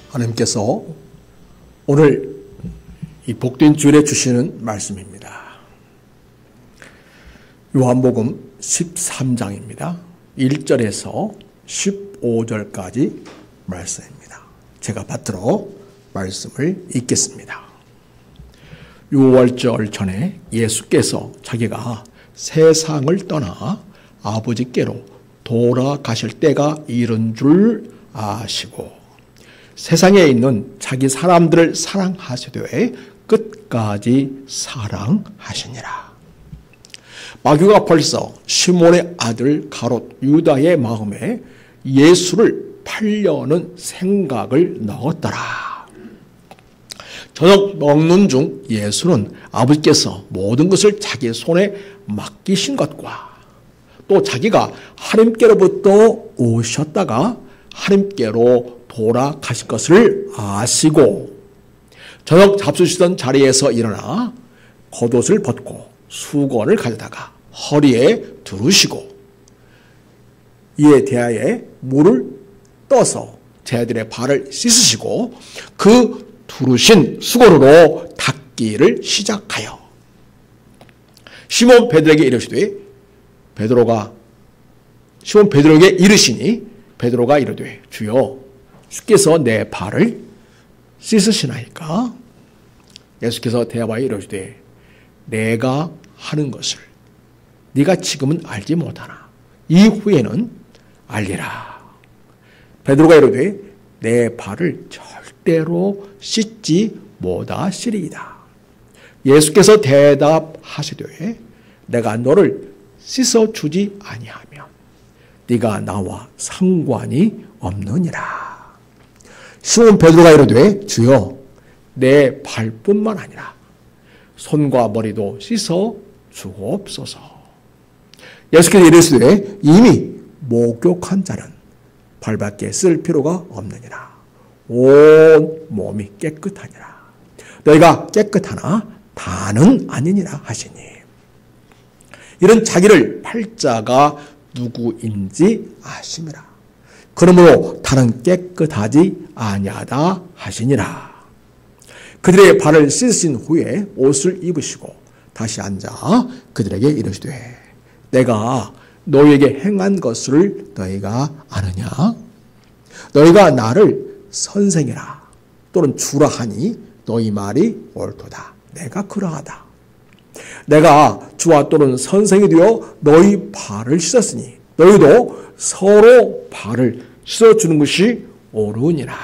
하나님께서 오늘 이 복된 주일에 주시는 말씀입니다. 요한복음 13장입니다. 1절에서 15절까지 말씀입니다. 제가 받들어 말씀을 읽겠습니다. 6월절 전에 예수께서 자기가 세상을 떠나 아버지께로 돌아가실 때가 이른 줄 아시고 세상에 있는 자기 사람들을 사랑하시되 끝까지 사랑하시니라. 마귀가 벌써 시몬의 아들 가롯 유다의 마음에 예수를 팔려는 생각을 넣었더라. 저녁 먹는 중 예수는 아버지께서 모든 것을 자기 손에 맡기신 것과 또 자기가 하나님께로부터 오셨다가 하나님께로 돌아가실 것을 아시고 저녁 잡수시던 자리에서 일어나 겉옷을 벗고 수건을 가져다가 허리에 두르시고 이에 대하여 물을 떠서 제자들의 발을 씻으시고 그 두르신 수건으로 닦기를 시작하여 시몬 베드로에게 이르시되 시몬 베드로에게 이르시니 베드로가 이르되 주여 주께서 내 발을 씻으시나이까? 예수께서 대답하여 이르시되 내가 하는 것을 네가 지금은 알지 못하나 이후에는 알리라. 베드로가 이르되 내 발을 절대로 씻지 못하시리이다. 예수께서 대답하시되 내가 너를 씻어주지 아니하면 네가 나와 상관이 없느니라. 시몬 베드로가 이르되 주여 내 발뿐만 아니라 손과 머리도 씻어 주옵소서. 예수께서 이르시되 이미 목욕한 자는 발밖에 쓸 필요가 없느니라. 온 몸이 깨끗하니라. 너희가 깨끗하나 다는 아니니라 하시니 이런 자기를 팔자가 누구인지 아심이라. 그러므로 다는 깨끗하지 아니하다 하시니라. 그들의 발을 씻으신 후에 옷을 입으시고 다시 앉아 그들에게 이르시되 내가 너희에게 행한 것을 너희가 아느냐? 너희가 나를 선생이라 또는 주라 하니 너희 말이 옳도다. 내가 그러하다. 내가 주와 또는 선생이 되어 너희 발을 씻었으니 너희도 서로 발을 씻어주는 것이 옳으니라.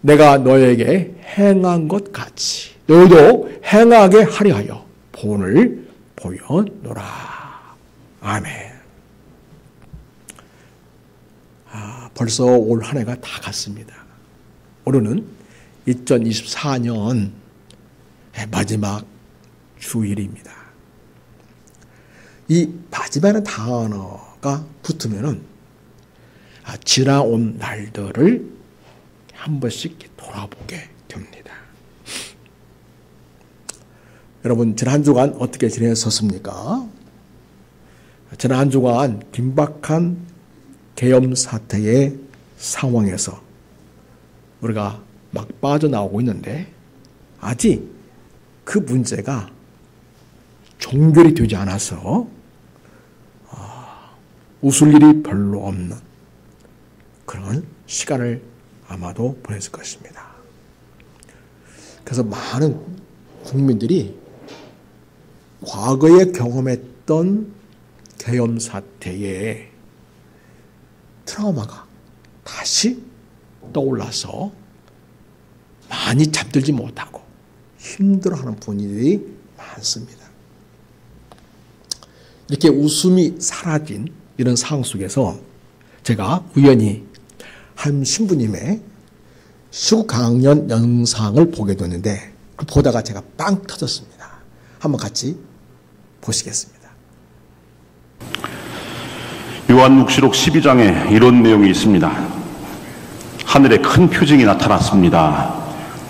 내가 너희에게 행한 것 같이 너희도 행하게 하려 하여 본을 보여노라. 아멘. 벌써 올 한 해가 다 갔습니다. 오늘은 2024년 마지막 주일입니다. 이 마지막이라는 단어가 붙으면은 지나온 날들을 한 번씩 돌아보게 됩니다. 여러분 지난 한 주간 어떻게 지내셨습니까? 지난 한 주간 긴박한 계엄 사태의 상황에서 우리가 막 빠져나오고 있는데 아직 그 문제가 종결이 되지 않아서 웃을 일이 별로 없는 그런 시간을 아마도 보냈을 것입니다. 그래서 많은 국민들이 과거에 경험했던 계엄 사태의 트라우마가 다시 떠올라서 많이 잠들지 못하고 힘들어하는 분들이 많습니다. 이렇게 웃음이 사라진 이런 상황 속에서 제가 우연히 한 신부님의 시국 강연 영상을 보게 됐는데 보다가 제가 빵 터졌습니다. 한번 같이 보시겠습니다. 요한묵시록 12장에 이런 내용이 있습니다. 하늘에 큰 표징이 나타났습니다.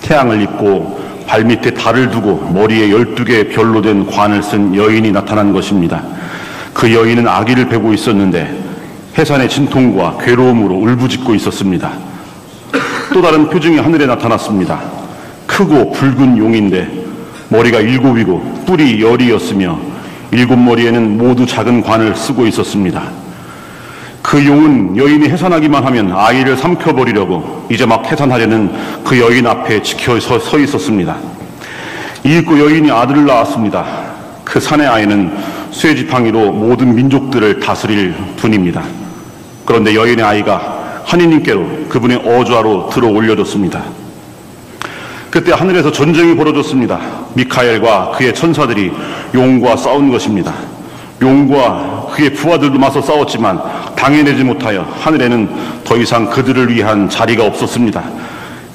태양을 입고 발밑에 달을 두고 머리에 12개의 별로 된 관을 쓴 여인이 나타난 것입니다. 그 여인은 아기를 베고 있었는데 해산의 진통과 괴로움으로 울부짖고 있었습니다. 또 다른 표징이 하늘에 나타났습니다. 크고 붉은 용인데 머리가 7이고 뿔이 10이었으며 7머리에는 모두 작은 관을 쓰고 있었습니다. 그 용은 여인이 해산하기만 하면 아이를 삼켜버리려고 이제 막 해산하려는 그 여인 앞에 지켜 서 있었습니다. 이윽고 여인이 아들을 낳았습니다. 그 산의 아이는 쇠지팡이로 모든 민족들을 다스릴 분입니다. 그런데 여인의 아이가 하느님께로 그분의 어좌로 들어 올려졌습니다. 그때 하늘에서 전쟁이 벌어졌습니다. 미카엘과 그의 천사들이 용과 싸운 것입니다. 용과 그의 부하들도 맞서 싸웠지만 당해내지 못하여 하늘에는 더 이상 그들을 위한 자리가 없었습니다.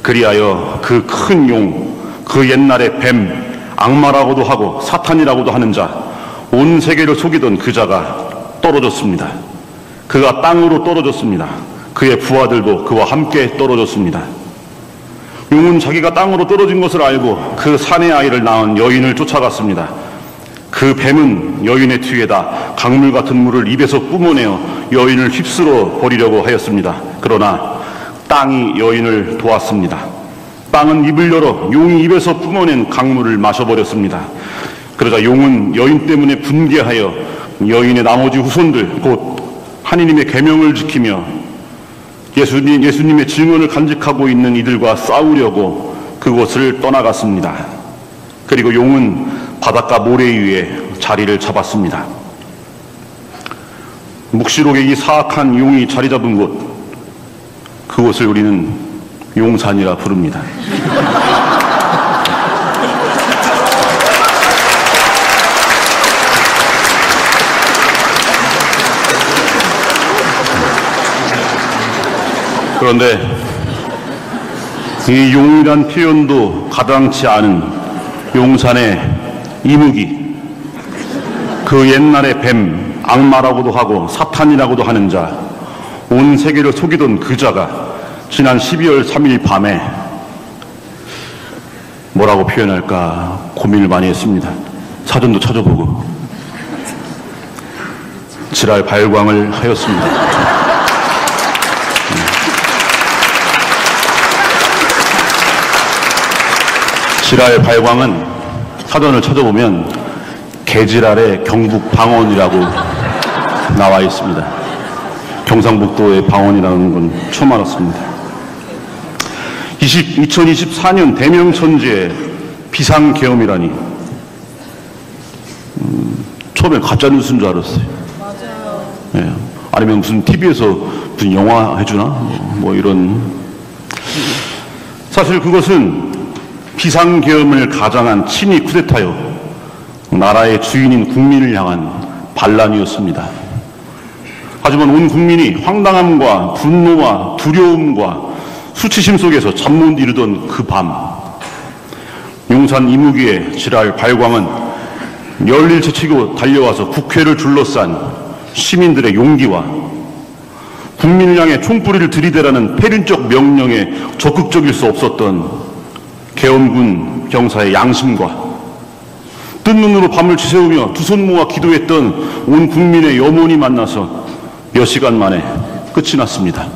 그리하여 그 큰 용, 그 옛날의 뱀, 악마라고도 하고 사탄이라고도 하는 자, 온 세계를 속이던 그 자가 떨어졌습니다. 그가 땅으로 떨어졌습니다. 그의 부하들도 그와 함께 떨어졌습니다. 용은 자기가 땅으로 떨어진 것을 알고 그 사내 아이를 낳은 여인을 쫓아갔습니다. 그 뱀은 여인의 뒤에다 강물 같은 물을 입에서 뿜어내어 여인을 휩쓸어 버리려고 하였습니다. 그러나 땅이 여인을 도왔습니다. 땅은 입을 열어 용이 입에서 뿜어낸 강물을 마셔버렸습니다. 그러자 용은 여인 때문에 분개하여 여인의 나머지 후손들 곧 하느님의 계명을 지키며 예수님의 증언을 간직하고 있는 이들과 싸우려고 그곳을 떠나갔습니다. 그리고 용은 바닷가 모래 위에 자리를 잡았습니다. 묵시록의 이 사악한 용이 자리 잡은 곳, 그곳을 우리는 용산이라 부릅니다. 그런데 이 용이란 표현도 가당치 않은 용산의 이무기, 그 옛날의 뱀, 악마라고도 하고 사탄이라고도 하는 자, 온 세계를 속이던 그 자가 지난 12월 3일 밤에 뭐라고 표현할까 고민을 많이 했습니다. 사전도 찾아보고 지랄 발광을 하였습니다. 지랄 발광은 사전을 찾아보면 개지랄의 경북 방언이라고 나와 있습니다. 경상북도의 방언이라는 건 처음 알았습니다. 2024년 대명천지의 비상계엄이라니, 처음에 가짜뉴스인 줄 알았어요. 맞아요. 예. 아니면 무슨 TV에서 무슨 영화 해주나? 뭐 이런. 사실 그것은 비상계엄을 가장한 친위 쿠데타요, 나라의 주인인 국민을 향한 반란이었습니다. 하지만 온 국민이 황당함과 분노와 두려움과 수치심 속에서 잠 못 이루던 그 밤, 용산 이무기의 지랄 발광은 열일체 치고 달려와서 국회를 둘러싼 시민들의 용기와 국민을 향해 총뿌리를 들이대라는 패륜적 명령에 적극적일 수 없었던 계엄군 병사의 양심과 뜬 눈으로 밤을 지새우며 두 손 모아 기도했던 온 국민의 염원이 만나서 몇 시간 만에 끝이 났습니다.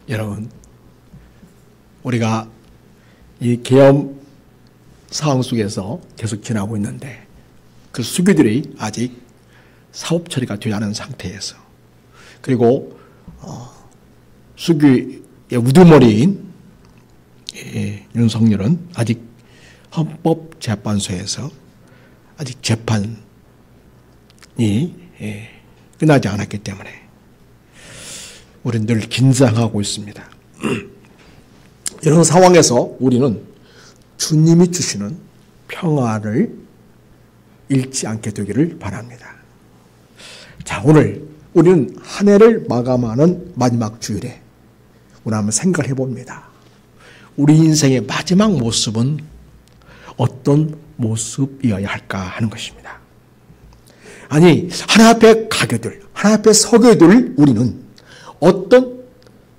여러분, 우리가 이 계엄 상황 속에서 계속 지나고 있는데 그 수비들이 아직 사업 처리가 되지 않은 상태에서, 그리고 수비의 우두머리인 윤석열은 아직 헌법재판소에서 아직 재판이 끝나지 않았기 때문에 우리는 늘 긴장하고 있습니다. 이런 상황에서 우리는 주님이 주시는 평화를 잃지 않게 되기를 바랍니다. 자, 오늘 우리는 한 해를 마감하는 마지막 주일에 오늘 한번 생각을 해봅니다. 우리 인생의 마지막 모습은 어떤 모습이어야 할까 하는 것입니다. 아니, 하나님 앞에 가게 될, 하나님 앞에 서게 될 우리는 어떤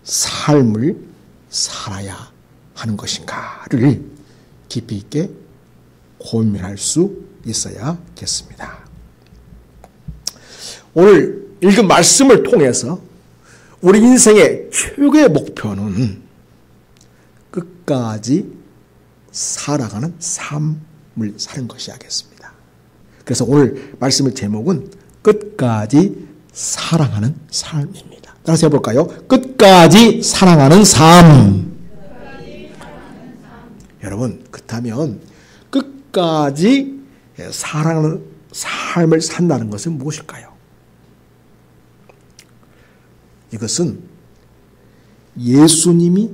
삶을 살아야 하는 것인가를 깊이 있게 고민할 수 있어야겠습니다. 오늘 읽은 말씀을 통해서 우리 인생의 최고의 목표는 끝까지 살아가는 삶을 사는 것이야겠습니다. 그래서 오늘 말씀의 제목은 끝까지 사랑하는 삶입니다. 따라서 해볼까요? 끝까지 사랑하는 삶. 여러분, 그렇다면 끝까지 사랑하는 삶을 산다는 것은 무엇일까요? 이것은 예수님이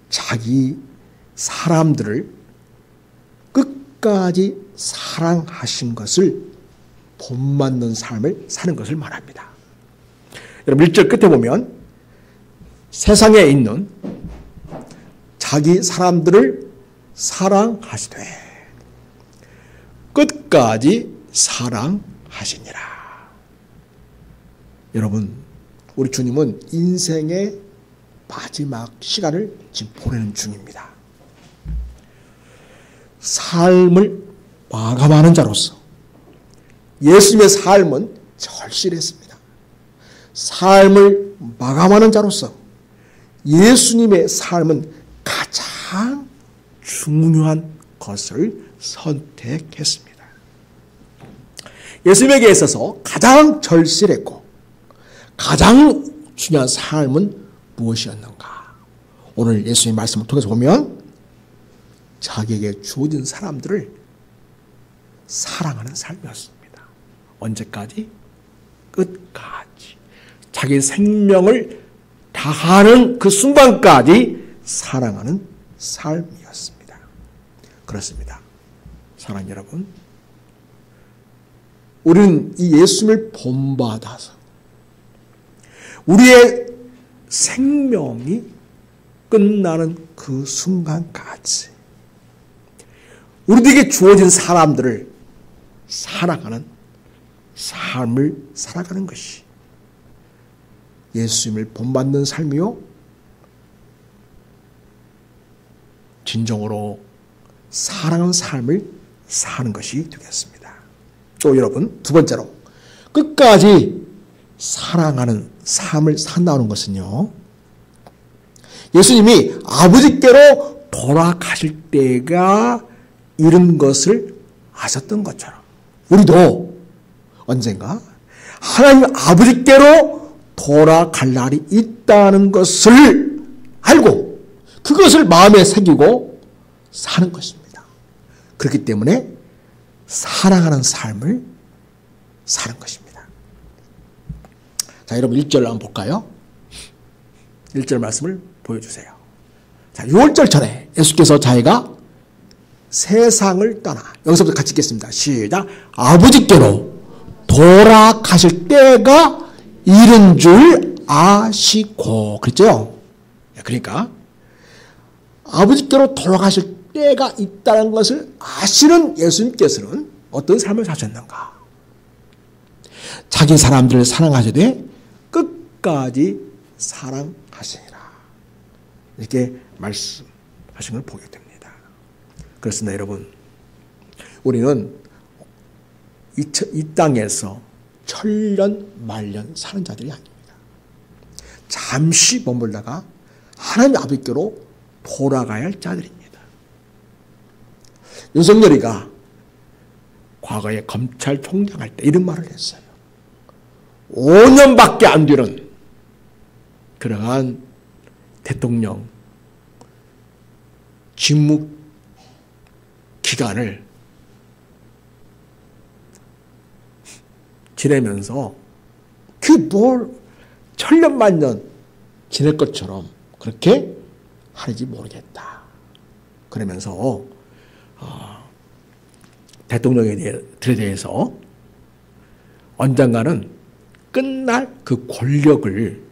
자기 사람들을 끝까지 사랑하신 것을 본받는 삶을 사는 것을 말합니다. 여러분 1절 끝에 보면 세상에 있는 자기 사람들을 사랑하시되 끝까지 사랑하시니라. 여러분, 우리 주님은 인생의 마지막 시간을 지금 보내는 중입니다. 삶을 마감하는 자로서 예수님의 삶은 절실했습니다. 삶을 마감하는 자로서 예수님의 삶은 가장 중요한 것을 선택했습니다. 예수님에게 있어서 가장 절실했고 가장 중요한 삶은 무엇이었는가? 오늘 예수님의 말씀을 통해서 보면 자기에게 주어진 사람들을 사랑하는 삶이었습니다. 언제까지? 끝까지. 자기 생명을 다하는 그 순간까지 사랑하는 삶이었습니다. 그렇습니다. 사랑하는 여러분, 우리는 이 예수님을 본받아서 우리의 생명이 끝나는 그 순간까지 우리에게 주어진 사람들을 사랑하는 삶을 살아가는 것이 예수님을 본받는 삶이요, 진정으로 사랑하는 삶을 사는 것이 되겠습니다. 또 여러분, 두 번째로 끝까지 사랑하는 삶을 산다는 것은요, 예수님이 아버지께로 돌아가실 때가 이른 것을 아셨던 것처럼 우리도 언젠가 하나님 아버지께로 돌아갈 날이 있다는 것을 알고 그것을 마음에 새기고 사는 것입니다. 그렇기 때문에 사랑하는 삶을 사는 것입니다. 자, 여러분 1절 한번 볼까요? 1절 말씀을 보여주세요. 자, 6절 전에 예수께서 자기가 세상을 떠나, 여기서부터 같이 읽겠습니다. 시작. 아버지께로 돌아가실 때가 이른 줄 아시고, 그랬죠? 그러니까 아버지께로 돌아가실 때가 있다는 것을 아시는 예수님께서는 어떤 삶을 사셨는가? 자기 사람들을 사랑하시되 끝까지 사랑하시니라. 이렇게 말씀하신 걸 보게 됩니다. 그렇습니다, 여러분. 우리는 이 땅에서 천년 만년 사는 자들이 아닙니다. 잠시 머물다가 하나님 아버지께로 돌아가야 할 자들입니다. 윤석열이가 과거에 검찰총장 할 때 이런 말을 했어요. 5년밖에 안 되는 그러한 대통령 직무 기간을 지내면서 그 뭘 천년만년 지낼 것처럼 그렇게 하는지 모르겠다. 그러면서 대통령에 대해서 언젠가는 끝날 그 권력을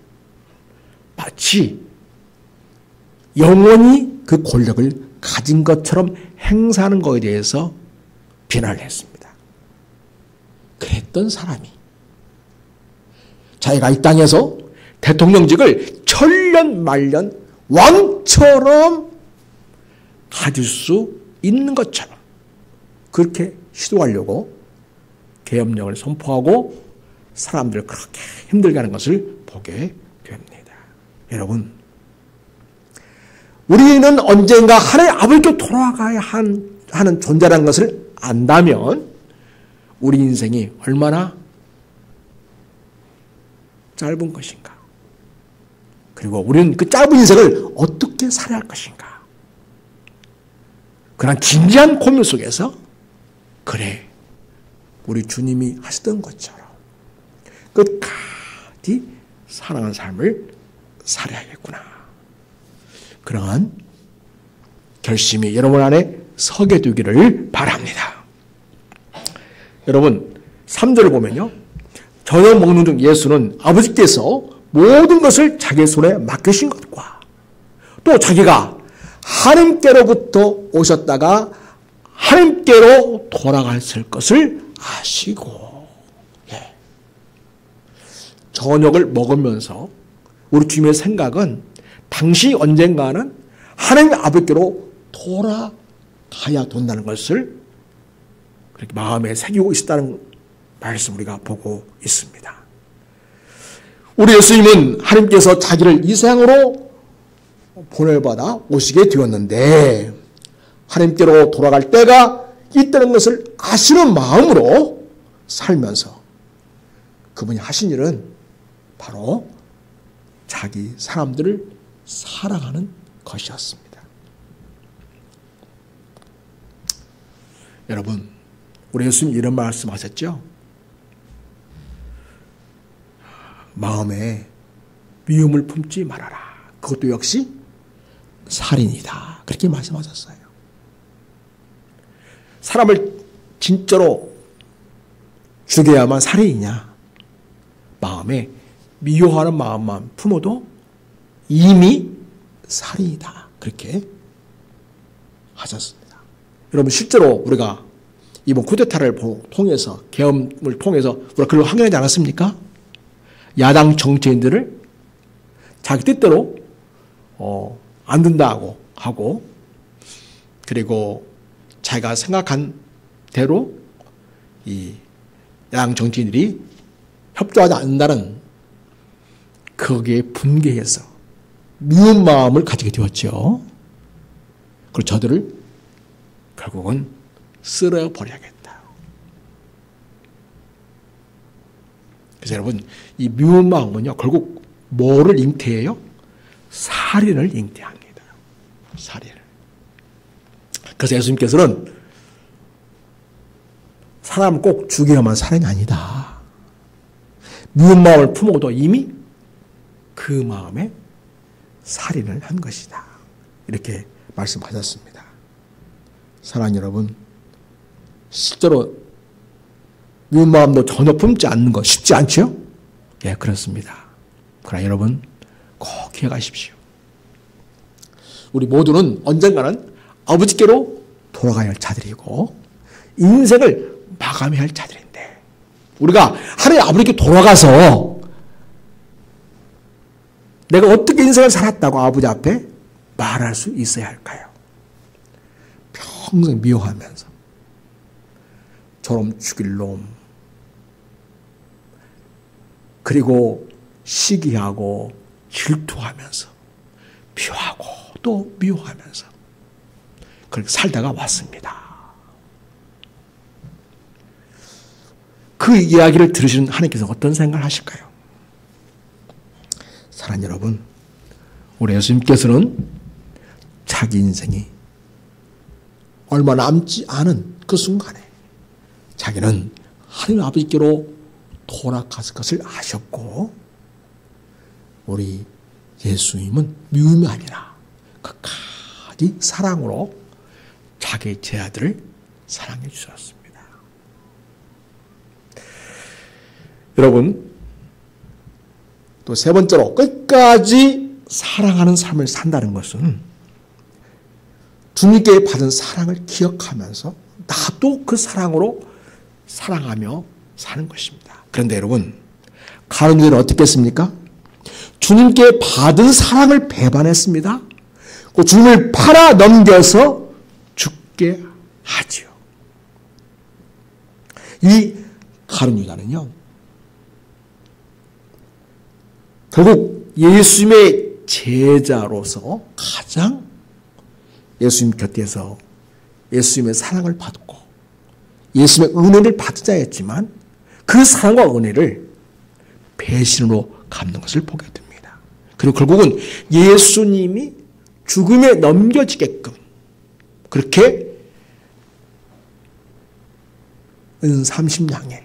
마치 영원히 그 권력을 가진 것처럼 행사하는 것에 대해서 비난을 했습니다. 그랬던 사람이 자기가 이 땅에서 대통령직을 천년 만년 왕처럼 가질 수 있는 것처럼 그렇게 시도하려고 계엄령을 선포하고 사람들을 그렇게 힘들게 하는 것을 보게 됩니다. 여러분, 우리는 언젠가 하나님 아버지께 돌아가야 하는 존재라는 것을 안다면 우리 인생이 얼마나 짧은 것인가. 그리고 우리는 그 짧은 인생을 어떻게 살아야 할 것인가. 그런 진지한 고민 속에서 그래, 우리 주님이 하시던 것처럼 끝까지 사랑하는 삶을 살아야겠구나. 그러한 결심이 여러분 안에 서게 되기를 바랍니다. 여러분, 3절을 보면요. 저녁 먹는 중 예수는 아버지께서 모든 것을 자기 손에 맡기신 것과 또 자기가 하나님께로부터 오셨다가 하나님께로 돌아갔을 것을 아시고, 저녁을 먹으면서 우리 주님의 생각은 당시 언젠가는 하나님 아버지께로 돌아가야 된다는 것을 그렇게 마음에 새기고 있었다는 말씀 우리가 보고 있습니다. 우리 예수님은 하나님께서 자기를 이 세상으로 보내받아 오시게 되었는데 하나님께로 돌아갈 때가 있다는 것을 아시는 마음으로 살면서 그분이 하신 일은 바로 자기 사람들을 사랑하는 것이었습니다. 여러분, 우리 예수님 이런 말씀하셨죠? 마음에 미움을 품지 말아라. 그것도 역시 살인이다. 그렇게 말씀하셨어요. 사람을 진짜로 죽여야만 살인이냐? 마음에 미워하는 마음만 품어도 이미 살인이다. 그렇게 하셨습니다. 여러분, 실제로 우리가 이번 쿠데타를 통해서, 계엄을 통해서 우리가 그걸 확인하지 않았습니까? 야당 정치인들을 자기 뜻대로 안 된다고 하고, 그리고 자기가 생각한 대로 이 야당 정치인들이 협조하지 않는다는 거기에 분개해서 미운 마음을 가지게 되었죠. 그리고 저들을 결국은 쓸어버려야겠다. 그래서 여러분, 이 미운 마음은요, 결국 뭐를 잉태해요? 살인을 잉태합니다. 살인을. 그래서 예수님께서는 사람을 꼭 죽여야만 살인이 아니다. 미운 마음을 품어도 이미 그 마음에 살인을 한 것이다. 이렇게 말씀하셨습니다. 사랑하는 여러분, 실제로 미운 마음도 전혀 품지 않는 거 쉽지 않죠? 예, 그렇습니다. 그러나 여러분, 꼭 기억하십시오. 우리 모두는 언젠가는 아버지께로 돌아가야 할 자들이고 인생을 마감해야 할 자들인데 우리가 하나님 아버지께 돌아가서 내가 어떻게 인생을 살았다고 아버지 앞에 말할 수 있어야 할까요? 평생 미워하면서 저놈 죽일 놈, 그리고 시기하고 질투하면서 비하고 또 미워하면서 그렇게 살다가 왔습니다. 그 이야기를 들으시는 하나님께서 어떤 생각을 하실까요? 사랑하는 여러분, 우리 예수님께서는 자기 인생이 얼마 남지 않은 그 순간에 자기는 하나님 아버지께로 돌아갔을 것을 아셨고, 우리 예수님은 미움이 아니라 끝까지 사랑으로 자기 제 아들을 사랑해 주셨습니다. 여러분, 또 세 번째로 끝까지 사랑하는 삶을 산다는 것은 주님께 받은 사랑을 기억하면서 나도 그 사랑으로 사랑하며 사는 것입니다. 그런데 여러분, 가룟유다는 어떻게 했습니까? 주님께 받은 사랑을 배반했습니다. 그 주님을 팔아 넘겨서 죽게 하지요. 이 가룟 유다는요, 결국 예수님의 제자로서 가장 예수님 곁에서 예수님의 사랑을 받고 예수님의 은혜를 받은 자였지만 그 사랑과 은혜를 배신으로 갚는 것을 보게 됩니다. 그리고 결국은 예수님이 죽음에 넘겨지게끔 그렇게 은 30냥에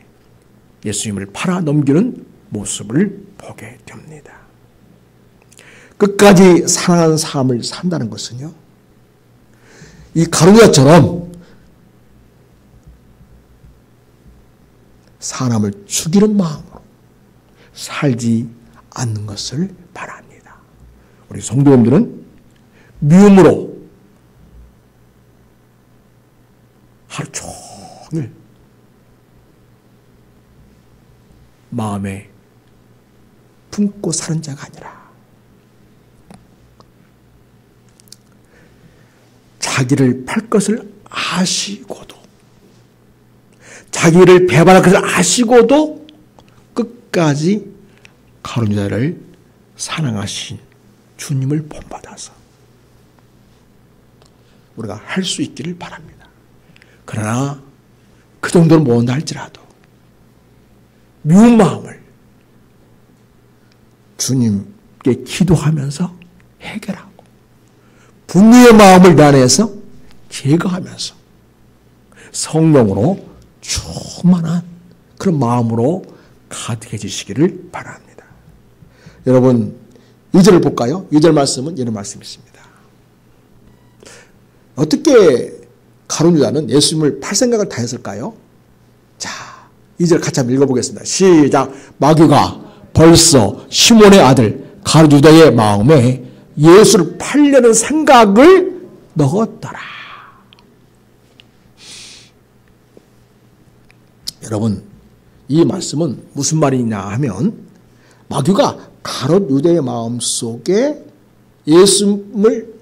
예수님을 팔아 넘기는 모습을 보게 됩니다. 끝까지 사랑하는 삶을 산다는 것은요, 이 가룟 유다처럼 사람을 죽이는 마음으로 살지 않는 것을 바랍니다. 우리 성도님들은 미움으로 하루 종일 마음에 품고 사는 자가 아니라 자기를 팔 것을 아시고도 자기를 배반할 것을 아시고도 끝까지 가룟 유다를 사랑하신 주님을 본받아서 우리가 할 수 있기를 바랍니다. 그러나 그 정도는 못한다 할지라도 미운 마음을 주님께 기도하면서 해결하고 분노의 마음을 내 안에서 제거하면서 성령으로 충만한 그런 마음으로 가득해지시기를 바랍니다. 여러분 2절을 볼까요? 2절 말씀은 이런 말씀이 있습니다. 어떻게 가룟 유다는 예수님을 팔 생각을 다 했을까요? 자, 2절 같이 한번 읽어보겠습니다. 시작. 마귀가 벌써 시몬의 아들 가룟 유다의 마음에 예수를 팔려는 생각을 넣었더라. 여러분, 이 말씀은 무슨 말이냐 하면 마귀가 가룟 유다의 마음속에 예수님을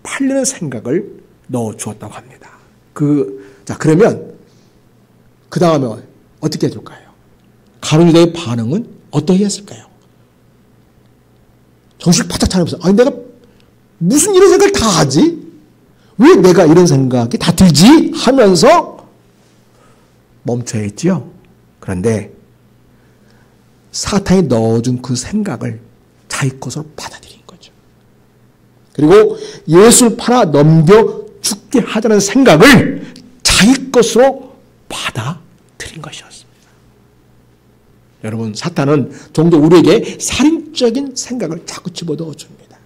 팔려는 생각을 넣어 주었다고 합니다. 그러면 그 다음에 어떻게 해줄까요? 가룟 유다의 반응은 어떻게 했을까요? 정신 바짝 차리면서 아니 내가 무슨 이런 생각을 다 하지? 왜 내가 이런 생각이 다 들지? 하면서 멈춰야 했지요. 그런데 사탄이 넣어준 그 생각을 자기 것으로 받아들인 거죠. 그리고 예수를 팔아 넘겨 죽게 하자는 생각을 자기 것으로 받아들인 것이었습니다. 여러분, 사탄은 종종 우리에게 살인적인 생각을 자꾸 집어넣어 줍니다.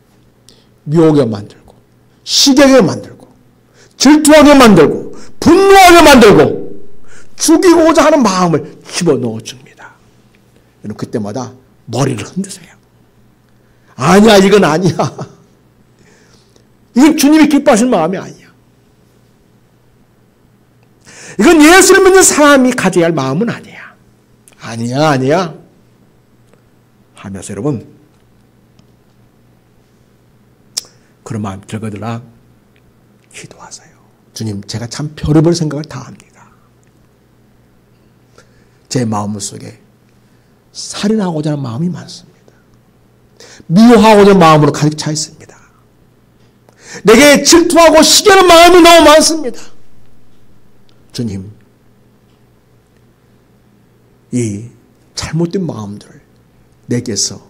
미워하게 만들고, 시기하게 만들고, 질투하게 만들고, 분노하게 만들고, 죽이고자 하는 마음을 집어넣어 줍니다. 여러분, 그때마다 머리를 흔드세요. 아니야, 이건 아니야. 이건 주님이 기뻐하실 마음이 아니야. 이건 예수를 믿는 사람이 가져야 할 마음은 아니야. 아니야. 하면서 여러분, 그런 마음 들거들라 기도하세요. 주님, 제가 참 별의별 생각을 다 합니다. 제 마음속에 살인하고자 하는 마음이 많습니다. 미워하고자 하는 마음으로 가득 차 있습니다. 내게 질투하고 시기하는 마음이 너무 많습니다. 주님, 이 잘못된 마음들을 내게서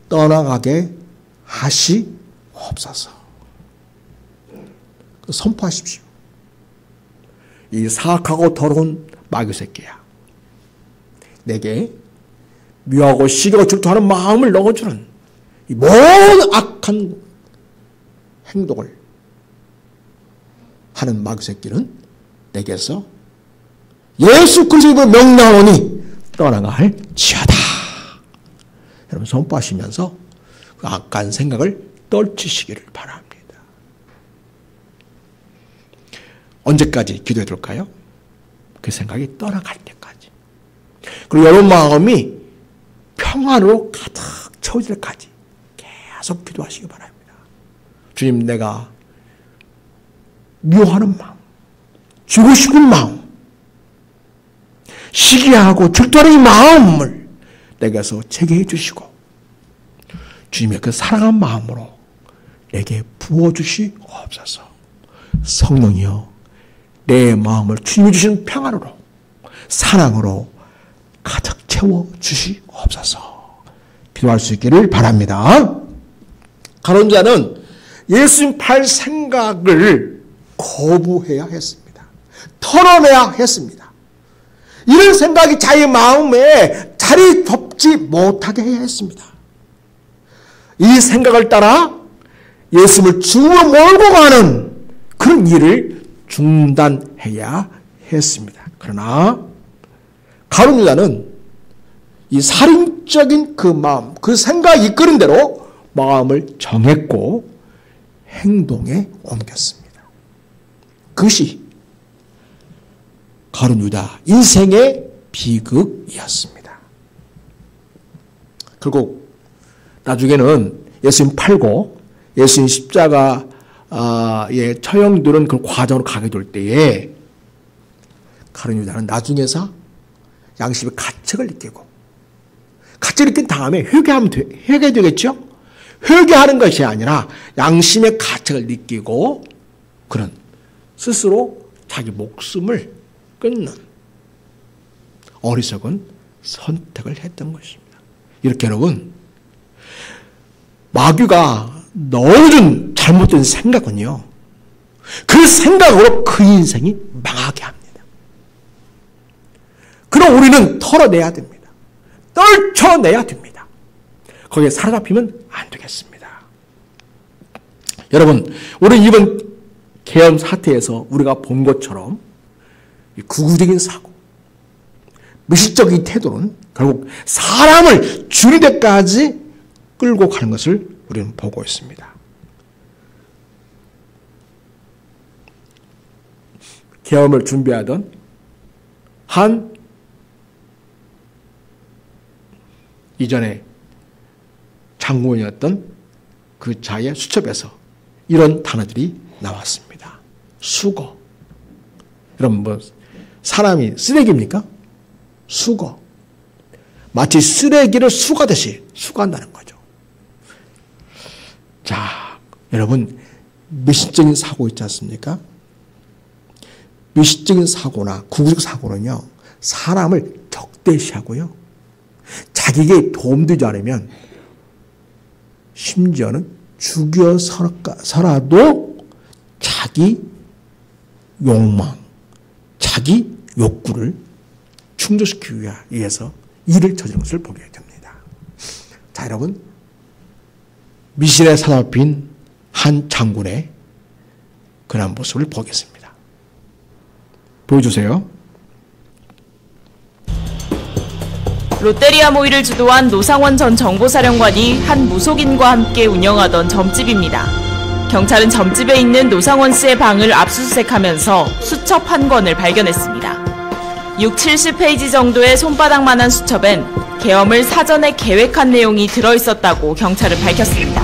떠나가게 하시옵소서. 선포하십시오. 이 사악하고 더러운 마귀 새끼야, 내게 미워하고 시기하고 질투하는 마음을 넣어주는 이 모든 악한 행동을 하는 마귀 새끼는 내게서 예수 그리스도의 명령하오니 떠나갈지어다. 여러분, 선포하시면서 그 악한 생각을 떨치시기를 바랍니다. 언제까지 기도해 둘까요? 그 생각이 떠나갈 때까지. 그리고 여러분 마음이 평안으로 가득 채워질 때까지 계속 기도하시기 바랍니다. 주님, 내가 미워하는 마음, 주고 싶은 마음, 시기하고 질투하는 이 마음을 내게서 제게 해주시고 주님의 그 사랑한 마음으로 내게 부어주시옵소서. 성령이여 내 마음을 주님이 주시는 평안으로 사랑으로 가득 채워주시옵소서. 기도할 수 있기를 바랍니다. 가론 자는 예수님 팔 생각을 거부해야 했습니다. 털어내야 했습니다. 이런 생각이 자기 마음에 자리 잡지 못하게 해야 했습니다. 이 생각을 따라 예수님을 죽음으로 몰고 가는 그런 일을 중단해야 했습니다. 그러나 가룟 유다는 이 살인적인 그 마음, 그 생각이 이끄는 대로 마음을 정했고 행동에 옮겼습니다. 그것이 가룟 유다 인생의 비극이었습니다. 결국 나중에는 예수님 팔고 예수님 십자가에 처형되는 그 과정으로 가게 될 때에 가룟 유다는 나중에서 양심의 가책을 느끼고 가책을 느낀 다음에 회개되겠죠? 회개하는 것이 아니라 양심의 가책을 느끼고 그런 스스로 자기 목숨을 끊는 어리석은 선택을 했던 것입니다. 이렇게 여러분 마귀가 넣어준 잘못된 생각은요 그 생각으로 그 인생이 망하게 합니다. 그럼 우리는 털어내야 됩니다. 떨쳐내야 됩니다. 거기에 사로잡히면 안 되겠습니다. 여러분 우리 이번 계엄 사태에서 우리가 본 것처럼 구구적인 사고, 미식적인 태도는 결국 사람을 죽이는 데까지 끌고 가는 것을 우리는 보고 있습니다. 계엄을 준비하던 한 이전에 장군이었던 그 자의 수첩에서 이런 단어들이 나왔습니다. 수거. 여러분 뭐 사람이 쓰레기입니까? 수거. 마치 쓰레기를 수거하듯이 수거한다는 거죠. 자, 여러분 미식적인 사고 있지 않습니까? 미식적인 사고나 구구적 사고는요 사람을 적대시하고요 자기에게 도움되지 않으면 심지어는 죽여서라도 자기 욕망, 자기 욕구를 충족시키기 위해서 일을 저지른 것을 보게 됩니다. 자, 여러분 미신에 사로잡힌 한 장군의 그런 모습을 보겠습니다. 보여주세요. 롯데리아 모의를 주도한 노상원 전 정보사령관이 한 무속인과 함께 운영하던 점집입니다. 경찰은 점집에 있는 노상원 씨의 방을 압수수색하면서 수첩 한 권을 발견했습니다. 60-70페이지 정도의 손바닥만한 수첩엔 계엄을 사전에 계획한 내용이 들어있었다고 경찰은 밝혔습니다.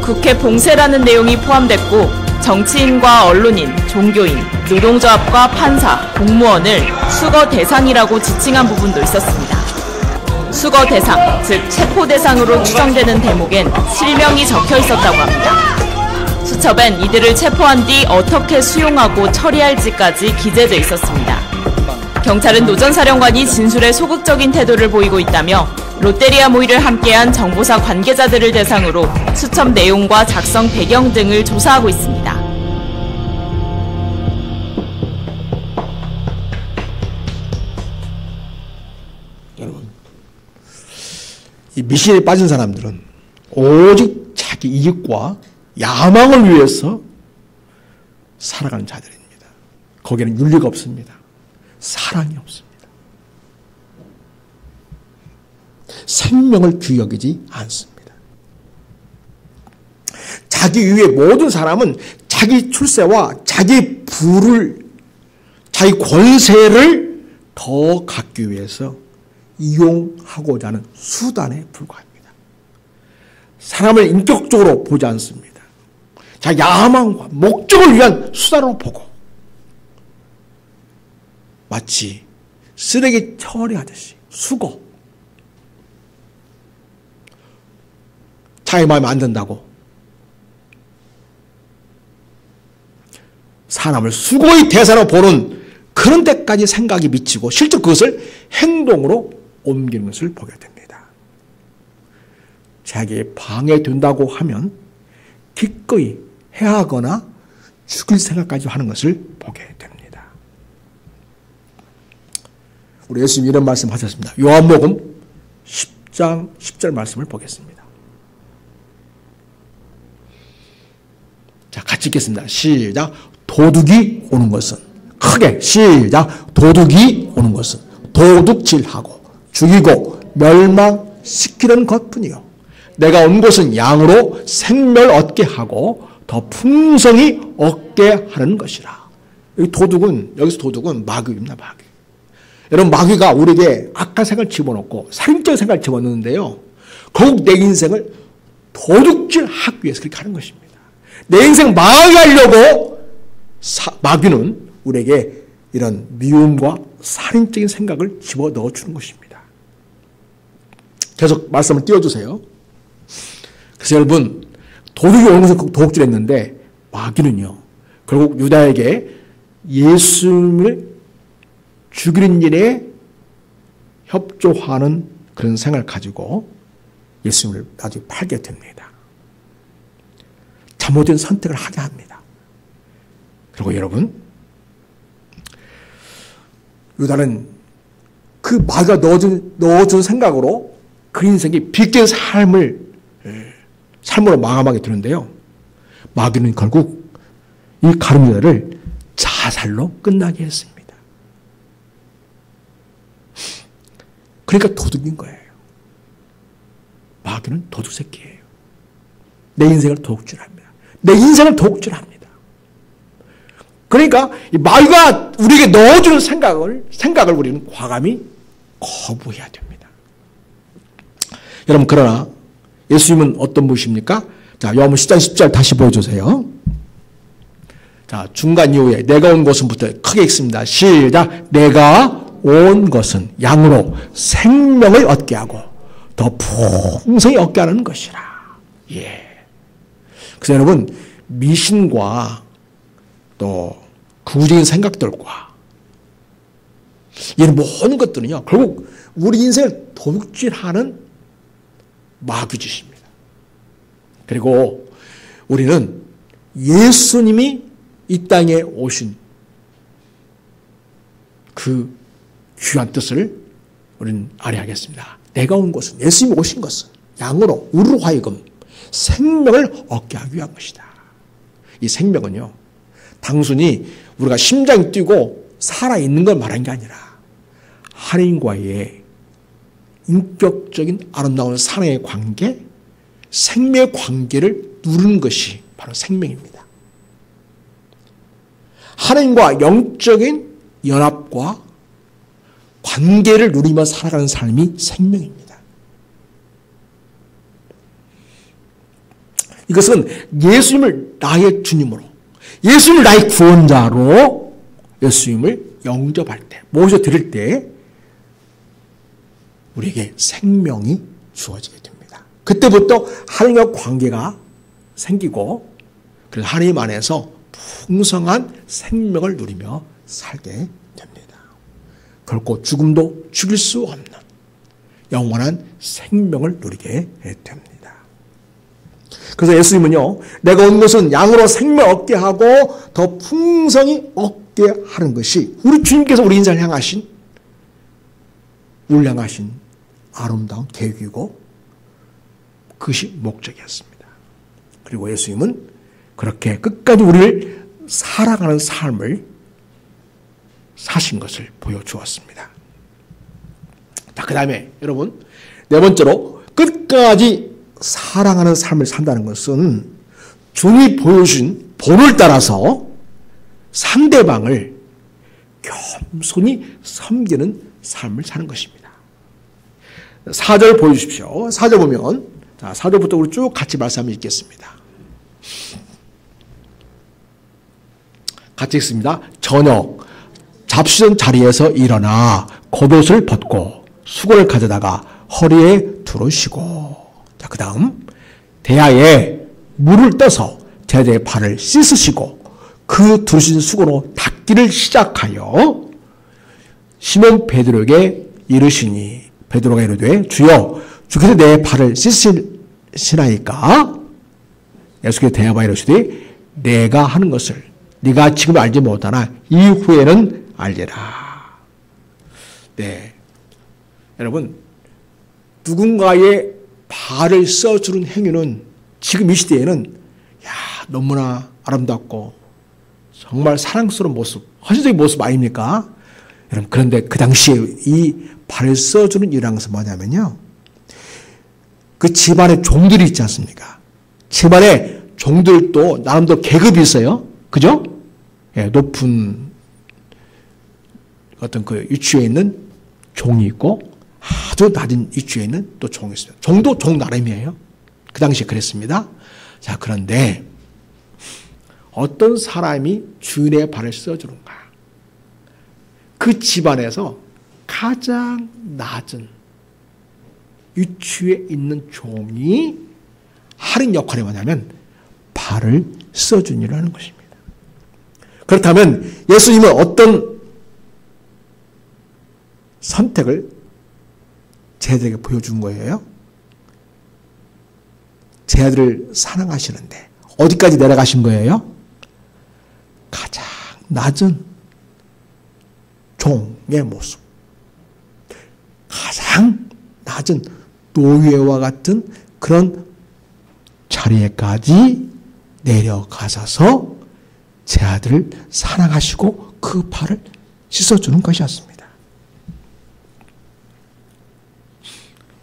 국회 봉쇄라는 내용이 포함됐고 정치인과 언론인, 종교인, 노동조합과 판사, 공무원을 수거 대상이라고 지칭한 부분도 있었습니다. 수거 대상, 즉 체포 대상으로 추정되는 대목엔 실명이 적혀 있었다고 합니다. 수첩엔 이들을 체포한 뒤 어떻게 수용하고 처리할지까지 기재돼 있었습니다. 경찰은 노 전 사령관이 진술에 소극적인 태도를 보이고 있다며 롯데리아 모의를 함께한 정보사 관계자들을 대상으로 수첩 내용과 작성 배경 등을 조사하고 있습니다. 여러분, 이 미신에 빠진 사람들은 오직 자기 이익과 야망을 위해서 살아가는 자들입니다. 거기에는 윤리가 없습니다. 사랑이 없습니다. 생명을 귀히 여기지 않습니다. 자기 위에 모든 사람은 자기 출세와 자기 부를, 자기 권세를 더 갖기 위해서 이용하고자 하는 수단에 불과합니다. 사람을 인격적으로 보지 않습니다. 자기 야망과 목적을 위한 수단으로 보고 마치 쓰레기 처리하듯이 수거. 자기 마음에 안 든다고 사람을 수고의 대상으로 보는 그런 데까지 생각이 미치고 실제 그것을 행동으로 옮기는 것을 보게 됩니다. 자기의 방해된다고 하면 기꺼이 해하거나 죽일 생각까지 하는 것을 보게 됩니다. 우리 예수님이 이런 말씀 하셨습니다. 요한복음 10장 10절 말씀을 보겠습니다. 자, 같이 읽겠습니다. 시작. 도둑이 오는 것은, 크게 시작. 도둑이 오는 것은 도둑질하고 죽이고 멸망시키는 것뿐이요 내가 온 것은 양으로 생명을 얻게 하고 더 풍성히 얻게 하는 것이라. 여기 도둑은, 여기서 도둑은 마귀입니다. 마귀. 여러분, 마귀가 우리에게 악한 생각을 집어넣고 살인적인 생각을 집어넣는데요, 결국 내 인생을 도둑질하기 위해서 그렇게 하는 것입니다. 내 인생 망하게 하려고 마귀는 우리에게 이런 미움과 살인적인 생각을 집어넣어 주는 것입니다. 계속 말씀을 띄워주세요. 그래서 여러분, 도둑이 오는 것은 도둑질했는데 마귀는요, 결국 유다에게 예수님을 죽이는 일에 협조하는 그런 생각을 가지고 예수님을 나중에 팔게 됩니다. 잘못된 선택을 하게 합니다. 그리고 여러분, 유다는 그 마귀가 넣어준 생각으로 그 인생이 비극적인 삶으로 마감하게 되는데요, 마귀는 결국 이 가룟 유다를 자살로 끝나게 했습니다. 그러니까 도둑인 거예요. 마귀는 도둑 새끼예요. 내 인생을 도둑질합니다. 내 인생을 도둑질합니다. 그러니까 이 마귀가 우리에게 넣어주는 생각을 우리는 과감히 거부해야 됩니다. 여러분, 그러나 예수님은 어떤 분이십니까? 자, 요한복음 10장 10절 다시 보여주세요. 자, 중간 이후에 내가 온 것은부터 크게 읽습니다. 시작. 내가 온 것은 양으로 생명을 얻게 하고 더 풍성히 얻게 하는 것이라. 예. 그래서 여러분, 미신과 또 구적인 생각들과 이런 모든 것들은요, 결국 우리 인생을 도둑질하는 마귀짓입니다. 그리고 우리는 예수님이 이 땅에 오신 그 귀한 뜻을 우리는 알아야겠습니다. 내가 온 것은, 예수님이 오신 것은 양으로 우리로 하여금 생명을 얻게 하기 위한 것이다. 이 생명은요, 단순히 우리가 심장이 뛰고 살아있는 걸 말한 게 아니라 하나님과의 인격적인 아름다운 사랑의 관계, 생명의 관계를 누리는 것이 바로 생명입니다. 하나님과 영적인 연합과 관계를 누리며 살아가는 삶이 생명입니다. 이것은 예수님을 나의 주님으로, 예수님을 나의 구원자로 예수님을 영접할 때, 모셔드릴 때 우리에게 생명이 주어지게 됩니다. 그때부터 하나님과 관계가 생기고, 그래서 하나님 안에서 풍성한 생명을 누리며 살게 됩니다. 결코 죽음도 죽일 수 없는 영원한 생명을 누리게 됩니다. 그래서 예수님은요, 내가 온 것은 양으로 생명을 얻게 하고 더 풍성히 얻게 하는 것이 우리 주님께서 우리 인생을 향하신, 우리를 향하신 아름다운 계획이고 그것이 목적이었습니다. 그리고 예수님은 그렇게 끝까지 우리를 사랑하는 삶을 사신 것을 보여주었습니다. 자, 그 다음에 여러분, 네 번째로 끝까지 사랑하는 삶을 산다는 것은 주님이 보여주신 본을 따라서 상대방을 겸손히 섬기는 삶을 사는 것입니다. 4절 보여주십시오. 4절 보면, 자, 4절부터 우리 쭉 같이 말씀 읽겠습니다. 같이 읽습니다. 저녁 잡수던 자리에서 일어나 겉옷을 벗고 수건을 가져다가 허리에 두르시고, 자, 그 다음 대야에 물을 떠서 제자의 발을 씻으시고 그 두르신 수건으로 닦기를 시작하여 시몬 베드로에게 이르시니, 베드로가 이르되 주여 주께서 내 발을 씻으시나이까? 예수께서 대답하여 이르시되 내가 하는 것을 네가 지금 알지 못하나 이후에는 알리라. 네, 여러분, 누군가의 발을 써주는 행위는 지금 이 시대에는 너무나 아름답고 정말 사랑스러운 모습, 헌신적인 모습 아닙니까? 여러분, 그런데 그 당시에 이 발을 써주는 일이라는 것은 뭐냐면요, 그 집안의 종들이 있지 않습니까? 집안의 종들도 나름대로 계급이 있어요. 그죠? 예, 높은 어떤 그 위치에 있는 종이 있고 아주 낮은 위치에 있는 또 종이 있어요. 종도 종 나름이에요. 그 당시에 그랬습니다. 자, 그런데 어떤 사람이 주인의 발을 써주는가? 그 집안에서 가장 낮은 위치에 있는 종이 하는 역할이 뭐냐면 발을 써주는 일을 하는 것입니다. 그렇다면 예수님은 어떤 선택을 제자들에게 보여준 거예요? 제자들을 사랑하시는데 어디까지 내려가신 거예요? 가장 낮은 종의 모습, 가장 낮은 노예와 같은 그런 자리에까지 내려가셔서 제자들을 사랑하시고 그 발을 씻어주는 것이었습니다.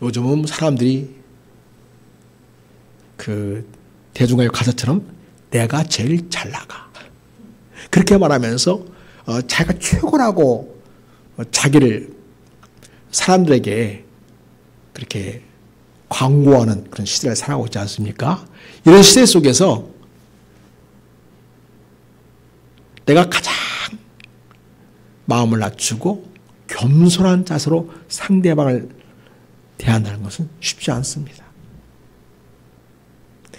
요즘은 사람들이 그 대중가요 가사처럼 내가 제일 잘 나가, 그렇게 말하면서 자기가 최고라고 자기를 사람들에게 그렇게 광고하는 그런 시대를 살아가고 있지 않습니까? 이런 시대 속에서 내가 가장 마음을 낮추고 겸손한 자세로 상대방을 대한다는 것은 쉽지 않습니다.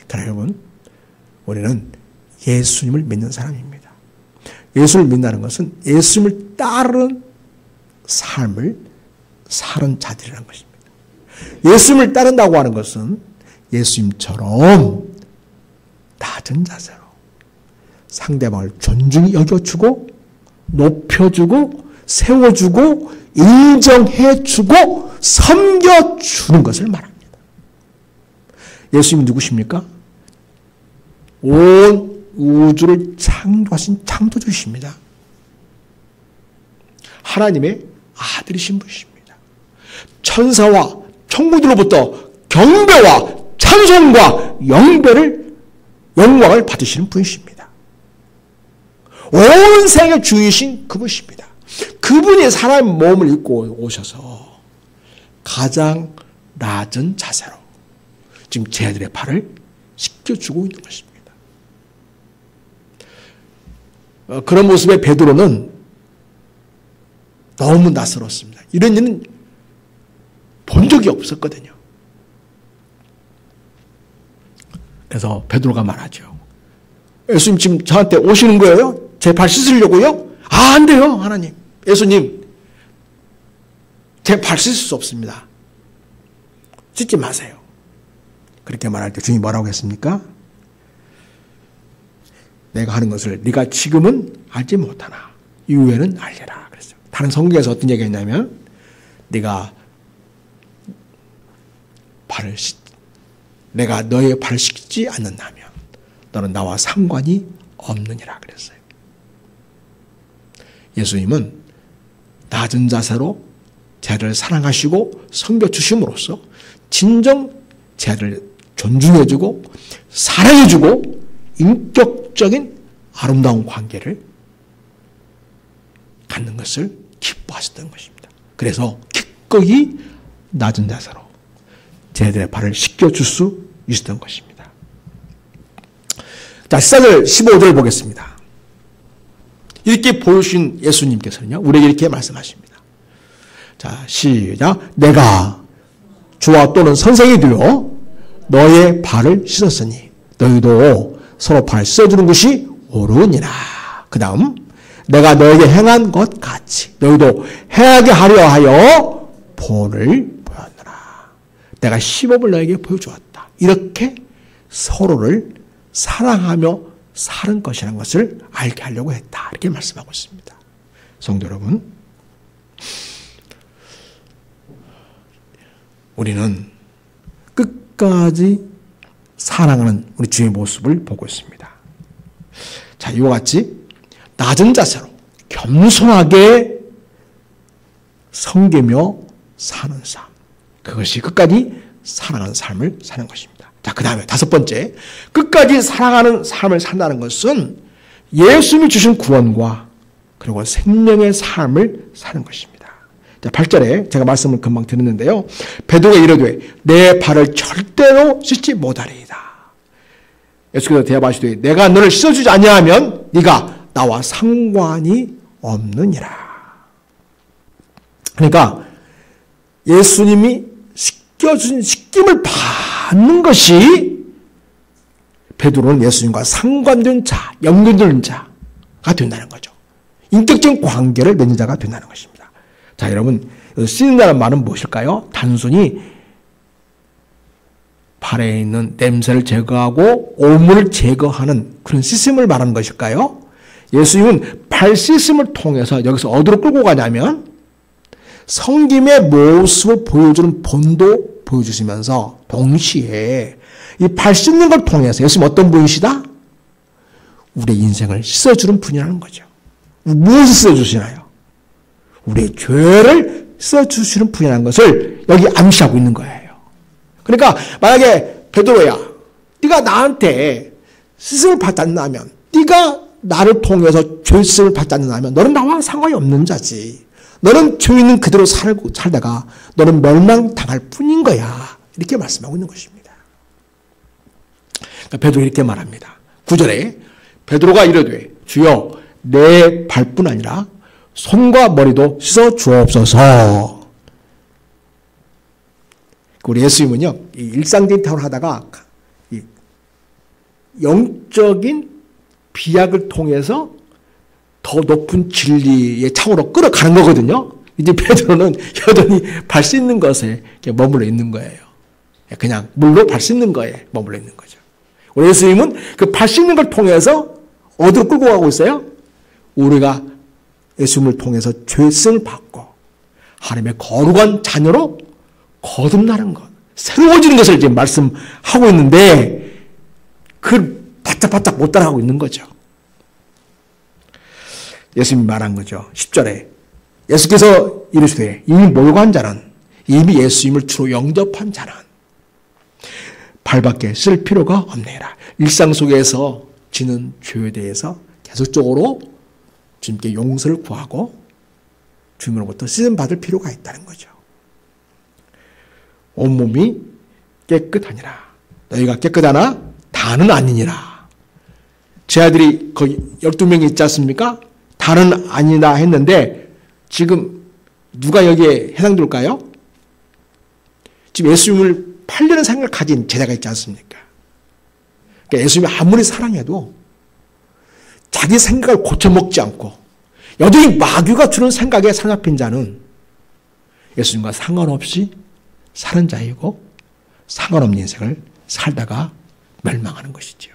그러나 여러분, 우리는 예수님을 믿는 사람입니다. 예수를 믿는다는 것은 예수님을 따르는 삶을 사는 자들이라는 것입니다. 예수님을 따른다고 하는 것은 예수님처럼 낮은 자세로 상대방을 존중히 여겨주고 높여주고 세워주고 인정해주고 섬겨주는 것을 말합니다. 예수님이 누구십니까? 온 우주를 창조하신 창조주십니다. 하나님의 아들이신 분이십니다. 천사와 천군들로부터 경배와 찬송과 영광을 받으시는 분이십니다. 온 세계 주이신 그분이십니다. 그분이 사람의 몸을 입고 오셔서 가장 낮은 자세로 지금 제자들의 발을 씻겨주고 있는 것입니다. 그런 모습의 베드로는 너무 낯설었습니다. 이런 일은 본 적이 없었거든요. 그래서 베드로가 말하죠. 예수님 지금 저한테 오시는 거예요? 제 발 씻으려고요? 안 돼요, 하나님. 예수님, 제 발 씻을 수 없습니다. 씻지 마세요. 그렇게 말할 때 주님이 뭐라고 했습니까? 내가 하는 것을 네가 지금은 알지 못하나 이후에는 알리라 그랬어요. 다른 성경에서 어떤 얘기가 있냐면 내가 너의 발을 씻지 않는다면 너는 나와 상관이 없느니라 그랬어요. 예수님은 낮은 자세로 제자들을 사랑하시고 섬겨주심으로써 진정 제자들을 존중해주고 사랑해주고 인격적인 아름다운 관계를 갖는 것을 기뻐하셨던 것입니다. 그래서 기꺼이 낮은 자세로 제자들의 발을 씻겨줄 수 있었던 것입니다. 자, 14절 15절을 보겠습니다. 이렇게 보여주신 예수님께서는요, 우리에게 이렇게 말씀하십니다. 자, 시작. 내가 주와 또는 선생이 되어 너의 발을 씻었으니 너희도 서로 발을 씻어주는 것이 옳으니라. 그 다음 내가 너에게 행한 것 같이 너희도 행하게 하려 하여 본을 보였노라. 내가 시범을 너에게 보여주었다. 이렇게 서로를 사랑하며 사는 것이라는 것을 알게 하려고 했다. 이렇게 말씀하고 있습니다. 성도 여러분, 우리는 끝까지 사랑하는 우리 주의 모습을 보고 있습니다. 자, 이와 같이 낮은 자세로 겸손하게 섬기며 사는 삶, 그것이 끝까지 사랑하는 삶을 사는 것입니다. 자, 그 다음에 다섯 번째, 끝까지 사랑하는 삶을 산다는 것은 예수님이 주신 구원과 그리고 생명의 삶을 사는 것입니다. 자, 8절에 제가 말씀을 금방 드렸는데요. 베드로가 이르되 내 발을 절대로 씻지 못하리이다. 예수께서 대답하시되 내가 너를 씻어주지 아니하면 네가 나와 상관이 없느니라. 그러니까 예수님이 씻겨준 씻김을 받는 것이 베드로는 예수님과 상관된 자, 연결된 자가 된다는 거죠. 인격적인 관계를 맺는 자가 된다는 것입니다. 자, 여러분, 씻는다는 말은 무엇일까요? 단순히 발에 있는 냄새를 제거하고 오물을 제거하는 그런 씻음을 말하는 것일까요? 예수님은 발 씻음을 통해서 여기서 어디로 끌고 가냐면 성김의 모습을 보여주는 본도 보여주시면서 동시에 이 발 씻는 걸 통해서 예수님 어떤 분이시다? 우리의 인생을 씻어주는 분이라는 거죠. 무엇을 씻어주시나요? 우리의 죄를 씻어주시는 분이라는 것을 여기 암시하고 있는 거예요. 그러니까 만약에 베드로야, 네가 나한테 씻음을 받지 않는다면, 네가 나를 통해서 죄 씻음을 받지 않는다면 너는 나와 상관이 없는 자지. 너는 죄 있는 그대로 살다가 너는 멸망당할 뿐인 거야. 이렇게 말씀하고 있는 것입니다. 그러니까 베드로 이렇게 말합니다. 9절에 베드로가 이르되 주여 내 발뿐 아니라 손과 머리도 씻어 주옵소서. 우리 예수님은요, 일상적인 타을 하다가 영적인 비약을 통해서 더 높은 진리의 차원으로 끌어가는 거거든요. 이제 베드로는 여전히 발 씻는 것에 머물러 있는 거예요. 그냥 물로 발 씻는 거에 머물러 있는 거죠. 우리 예수님은 그 발 씻는 걸 통해서 어디로 끌고 가고 있어요? 우리가 예수님을 통해서 죄성을 받고 하나님의 거룩한 자녀로 거듭나는 것, 새로워지는 것을 이제 말씀하고 있는데 그걸 바짝바짝 못 따라가고 있는 거죠. 예수님이 말한 거죠. 10절에 예수께서 이르시되 이미 몰고 한 자는, 이미 예수님을 주로 영접한 자는 발밖에 쓸 필요가 없네라. 일상 속에서 지는 죄에 대해서 계속적으로 주님께 용서를 구하고 주님으로부터 씻음 받을 필요가 있다는 거죠. 온몸이 깨끗하니라. 너희가 깨끗하나 다는 아니니라. 제 아들이 거의 12명이 있지 않습니까? 다는 아니다 했는데 지금 누가 여기에 해당될까요? 지금 예수님을 팔려는 생각을 가진 제자가 있지 않습니까? 그러니까 예수님이 아무리 사랑해도 자기 생각을 고쳐먹지 않고 여전히 마귀가 주는 생각에 사로잡힌 자는 예수님과 상관없이 사는 자이고 상관없는 인생을 살다가 멸망하는 것이지요.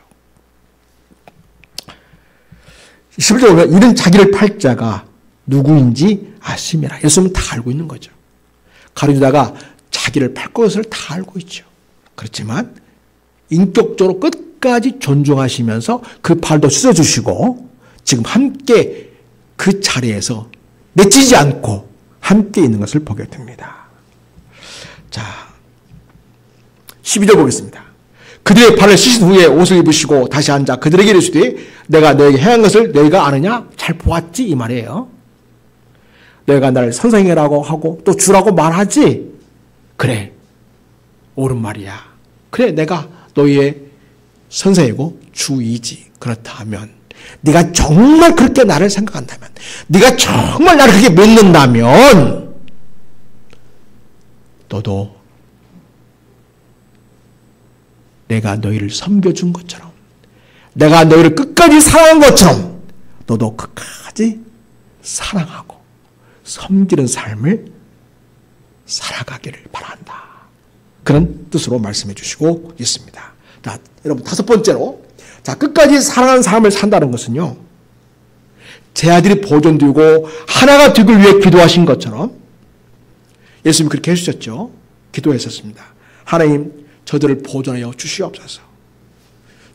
11절에 보면 이런 자기를 팔 자가 누구인지 아심이라. 예수님은 다 알고 있는 거죠. 가룟유다가 자기를 팔 것을 다 알고 있죠. 그렇지만 인격적으로 끝까지 존중하시면서 그 발도 씻어주시고 지금 함께 그 자리에서 내치지 않고 함께 있는 것을 보게 됩니다. 자, 12절 보겠습니다. 그들의 발을 씻은 후에 옷을 입으시고 다시 앉아 그들에게 이르시되 내가 너에게 행한 것을 너희가 아느냐? 잘 보았지? 이 말이에요. 너희가 나를 선생이라고 하고 또 주라고 말하지? 그래, 옳은 말이야. 그래, 내가 너희의 선생이고 주이지. 그렇다면 네가 정말 그렇게 나를 생각한다면, 네가 정말 나를 그렇게 믿는다면 너도 내가 너희를 섬겨준 것처럼, 내가 너희를 끝까지 사랑한 것처럼 너도 끝까지 사랑하고 섬기는 삶을 살아가기를 바란다. 그런 뜻으로 말씀해 주시고 있습니다. 자, 여러분, 다섯 번째로, 자, 끝까지 사랑하는 삶을 산다는 것은요, 제 아들이 보존되고 하나가 되길 위해 기도하신 것처럼 예수님이 그렇게 해주셨죠. 기도했었습니다. 하나님, 저들을 보존하여 주시옵소서.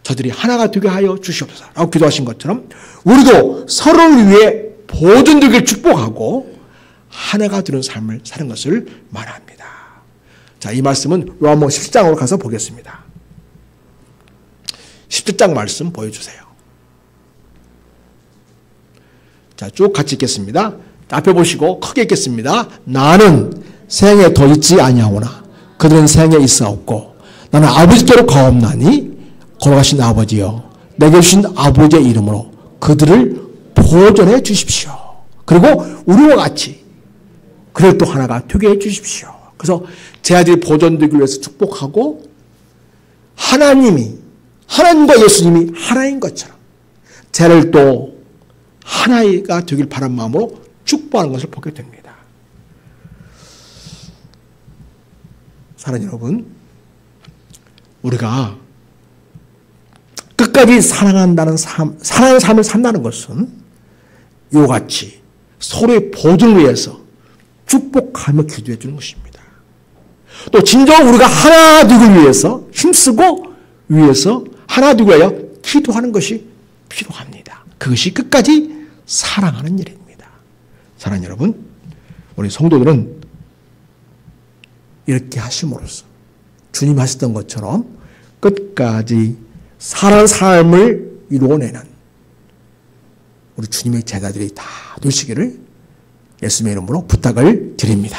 저들이 하나가 되게 하여 주시옵소서. 라고 기도하신 것처럼 우리도 서로를 위해 보존되길 축복하고 하나가 되는 삶을 사는 것을 말합니다. 자, 이 말씀은 로마서 17장으로 가서 보겠습니다. 17장 말씀 보여주세요. 자, 쭉 같이 읽겠습니다. 앞에 보시고 크게 읽겠습니다. 나는 생에 더 있지 아니하오나 그들은 생에 있사옵고 나는 아버지께로 가옵나니 걸어가신 아버지여 내게 주신 아버지의 이름으로 그들을 보존해 주십시오. 그리고 우리와 같이 그들 또 하나가 되게 해 주십시오. 그래서 제 아들이 보존되기 위해서 축복하고 하나님과 예수님이 하나인 것처럼 쟤를 또 하나가 되길 바란 마음으로 축복하는 것을 보게 됩니다. 사랑하는 여러분, 우리가 끝까지 사랑하는 삶을 산다는 것은 이와 같이 서로의 보존을 위해서 축복하며 기도해 주는 것입니다. 또 진정 우리가 하나 되기 위해서 힘쓰고 위해서 하나 되기 위하여 기도하는 것이 필요합니다. 그것이 끝까지 사랑하는 일입니다. 사랑하는 여러분, 우리 성도들은 이렇게 하심으로써 주님 하셨던 것처럼 끝까지 사랑하는 삶을 이루어내는 우리 주님의 제자들이 다 되시기를 예수님의 이름으로 부탁을 드립니다.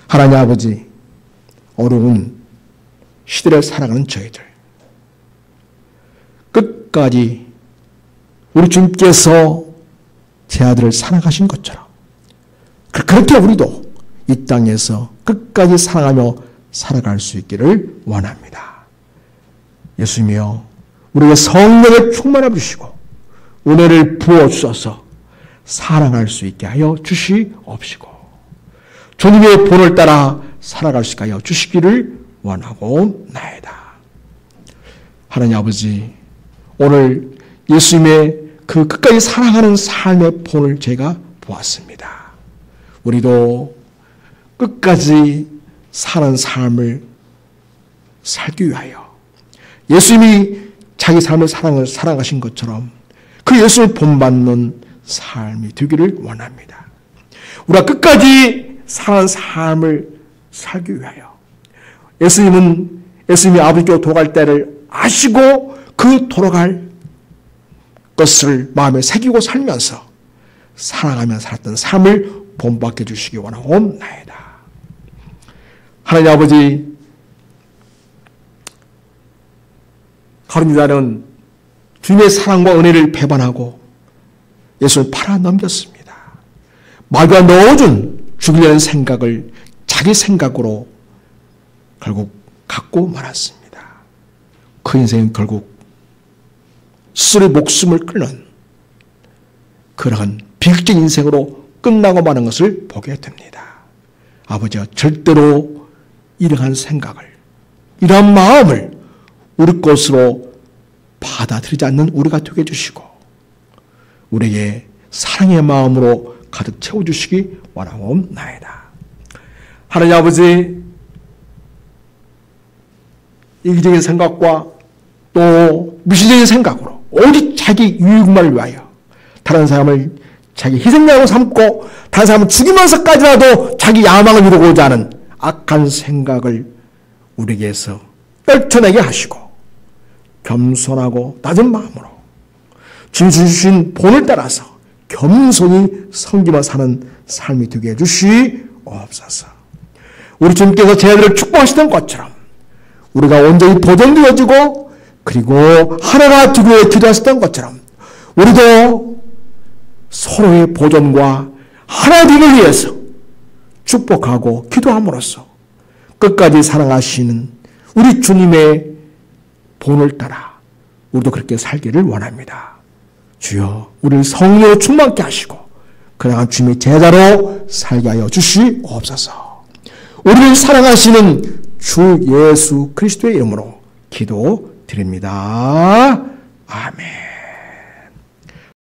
하나님 아버지, 어려운 시대를 살아가는 저희들 끝까지 우리 주님께서 제 아들을 사랑하신 것처럼 그렇게 우리도 이 땅에서 끝까지 사랑하며 살아갈 수 있기를 원합니다. 예수님이여, 우리에게 성령의 충만함 주시고 은혜를 부어주셔서 사랑할 수 있게 하여 주시옵시고 주님의 본을 따라 살아갈 수 있게 하여 주시기를 원하고 나이다. 하나님 아버지, 오늘 예수님의 그 끝까지 사랑하는 삶의 본을 제가 보았습니다. 우리도 끝까지 사는 삶을 살기 위하여 예수님이 자기 삶을 사랑하신 것처럼 그 예수님을 본받는 삶이 되기를 원합니다. 우리가 끝까지 사는 삶을 살기 위하여 예수님이 아버지께로 돌아갈 때를 아시고 그 돌아갈 것을 마음에 새기고 살면서 사랑하며 살았던 삶을 본받게 해주시기 원하옵나이다. 하나님 아버지, 가룟유다는 주님의 사랑과 은혜를 배반하고 예수를 팔아넘겼습니다. 마귀가 넣어준 죽이려는 생각을 자기 생각으로 결국 갖고 말았습니다. 그 인생은 결국 스스로의 목숨을 끊는 그러한 비극적인 인생으로 끝나고 마는 것을 보게 됩니다. 아버지가 절대로 이러한 생각을, 이러한 마음을 우리 것으로 받아들이지 않는 우리가 되게 해주시고 우리에게 사랑의 마음으로 가득 채워주시기 원하옵나이다. 하나님 아버지, 이기적인 생각과 또 미시적인 생각으로 오직 자기 유익만을 위하여 다른 사람을 자기 희생양으로 삼고 다른 사람을 죽이면서까지라도 자기 야망을 이루고자 하는 악한 생각을 우리에게서 떨쳐내게 하시고 겸손하고 낮은 마음으로 주님 주신 본을 따라서 겸손히 섬기며 사는 삶이 되게 해주시옵소서. 우리 주님께서 제자들을 축복하시던 것처럼 우리가 온전히 보존되어지고 그리고 하나가 되기 위해 기도하셨던 것처럼 우리도 서로의 보존과 하나 되기 위해서 축복하고 기도함으로써 끝까지 사랑하시는 우리 주님의 본을 따라 우리도 그렇게 살기를 원합니다. 주여, 우리를 성령으로 충만케 하시고 그러한 주님의 제자로 살게 하여 주시옵소서. 우리를 사랑하시는 주 예수 그리스도의 이름으로 기도드립니다. 아멘.